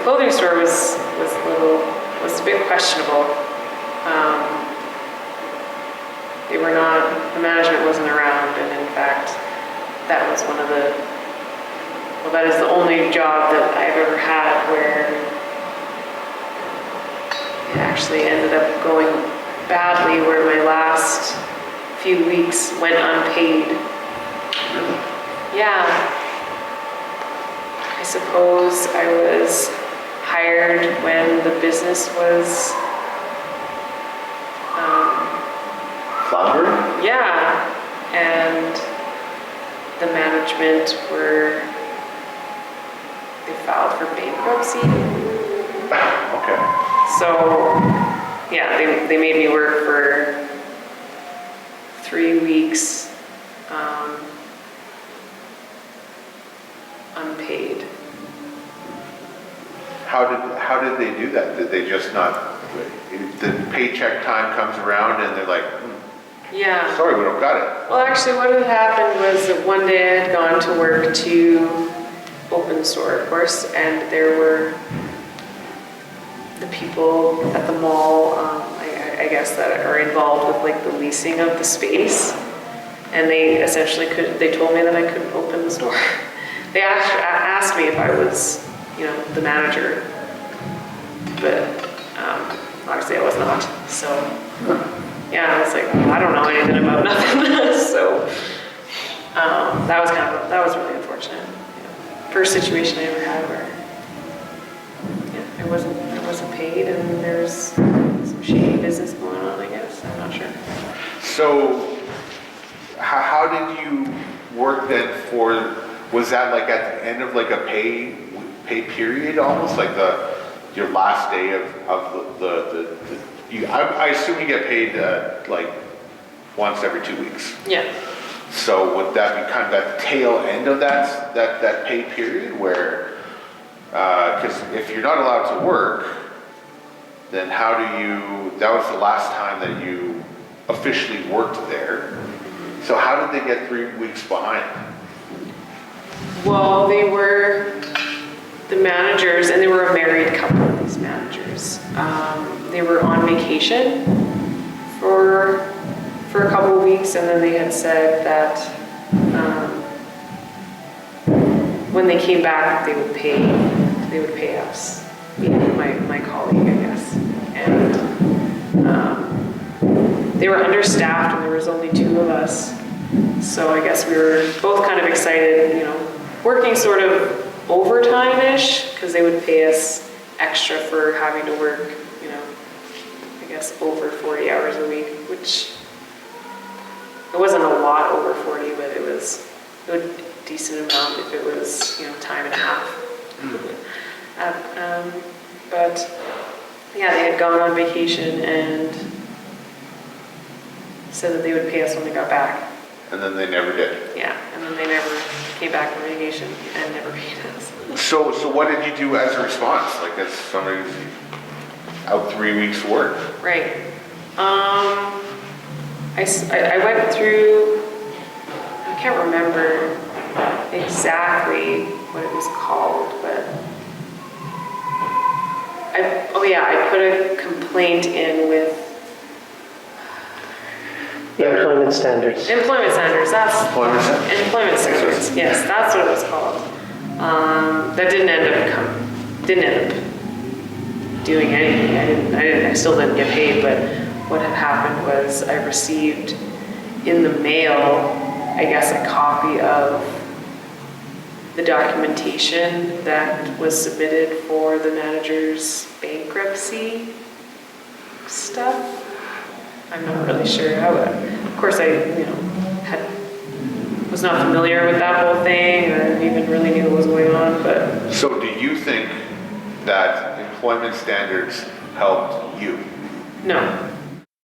clothing store was a bit questionable. They were not, the management wasn't around, and in fact, that was one of the, well, that is the only job that I've ever had where it actually ended up going badly, where my last few weeks went unpaid. Yeah. I suppose I was hired when the business was floundering? Yeah, and the management they filed for bankruptcy. Okay. So, yeah, they made me work for 3 weeks, unpaid. How did they do that? Did they just not, the paycheck time comes around and they're like, Yeah. sorry, we don't got it. Well, actually, what had happened was that one day I had gone to work to open store, of course, and there were the people at the mall, I guess, that are involved with like the leasing of the space, and they essentially they told me that I couldn't open the store. They asked me if I was, the manager, but obviously I was not. So. Yeah, I was like, I don't know anything about nothing. So that was really unfortunate. First situation I ever had where I wasn't paid, and there's some shady business going on, I guess. I'm not sure. So how did you work then was that like at the end of like a pay period almost, like your last day of the I assume you get paid like once every 2 weeks. Yeah. So would that be kind of that tail end of that pay period where, because if you're not allowed to work, then how do you, that was the last time that you officially worked there. So how did they get 3 weeks behind? Well, they were the managers, and they were a married couple, these managers. They were on vacation for a couple of weeks, and then they had said that when they came back, they would pay us, my colleague, I guess. And they were understaffed, and there was only 2 of us. So I guess we were both kind of excited, working sort of overtime-ish, because they would pay us extra for having to work, I guess over 40 hours a week, which it wasn't a lot over 40, but it was a decent amount if it was, time and a half. But yeah, they had gone on vacation and said that they would pay us when they got back. And then they never did. Yeah, and then they never came back from vacation and never paid us. So what did you do as a response? Like, as somebody who's out 3 weeks work? Right. I went through, I can't remember exactly what it was called, but I put a complaint in with Employment standards. Employment standards, Employment standards? Employment standards, yes, that's what it was called. That didn't end up doing anything. I still didn't get paid, but what had happened was I received in the mail, I guess, a copy of the documentation that was submitted for the manager's bankruptcy stuff. I'm not really sure how. Of course, I was not familiar with that whole thing, or even really knew what was going on. But so, do you think that employment standards helped you? No.